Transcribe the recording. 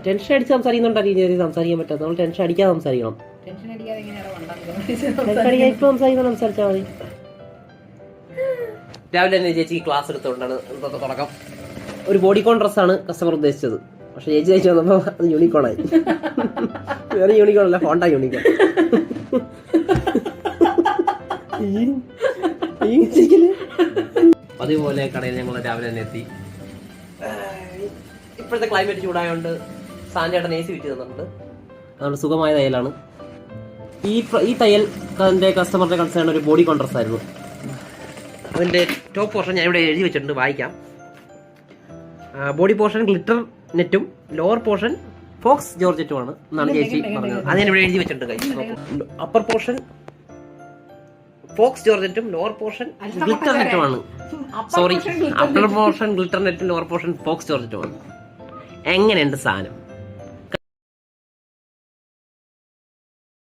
Tension അടിച്ച് സംസാരിക്കുന്നുണ്ടായിരിക്കും സംസാരിക്കാൻ പറ്റാത്ത. നമ്മൾ ടെൻഷൻ അടിക്കാതെ സംസാരിക്കണം. ഇപ്പൊ സംസാരിച്ചാൽ മതി. രാവിലെ തന്നെ ചേച്ചി ക്ലാസ് എടുത്തുകൊണ്ടാണ് ഇന്നത്തെ തുടക്കം. ഒരു ബോഡിക്കോൺ ഡ്രസ്സാണ് കസ്റ്റമർ ഉദ്ദേശിച്ചത്. പക്ഷെ ചേച്ചി തയ്ച്ചു വന്നപ്പോ അത് യൂണിക്കോണായി. വേറെ യൂണിക്കോൺ അല്ല, ഹോണ്ട യൂണിക്കോൺ. അതുപോലെ കടയിൽ ഞങ്ങൾ രാവിലെ തന്നെ എത്തി. ഇപ്പോഴത്തെ ക്ലൈമറ്റ് ചൂടായതുകൊണ്ട് സാൻചേട്ടൻ AC വിറ്റ് തന്നിട്ടുണ്ട്. അതുകൊണ്ട് സുഖമായ തയ്യലാണ്. ഈ തയ്യൽ കസ്റ്റമറുടെ കൺസേൺ ഒരു ബോഡി കോൺട്രസ് ആയിരുന്നു. അതിന്റെ ടോപ്പ് പോർഷൻ ഞാൻ ഇവിടെ എഴുതി വെച്ചിട്ടുണ്ട്, വായിക്കാം. ബോഡി പോർഷൻ ഗ്ലിറ്റർ നെറ്റും ലോവർ പോർഷൻ ഫോക്സ് ജോർജറ്റുമാണ് എന്നാണ് ചേച്ചി പറഞ്ഞത്. അത് ഞാൻ ഇവിടെ എഴുതി വെച്ചിട്ടുണ്ട്. അപ്പർ പോർഷൻ ഫോക്സ് ജോർജറ്റും ലോവർ പോർഷൻ ഗ്ലിറ്റർ നെറ്റുമാണ്. സോറി, അപ്പർ പോർഷൻ ഗ്ലിറ്റർ നെറ്റും ലോവർ പോർഷൻ ഫോക്സ് ജോർജറ്റുമാണ്. എങ്ങനെയുണ്ട് സാധനം?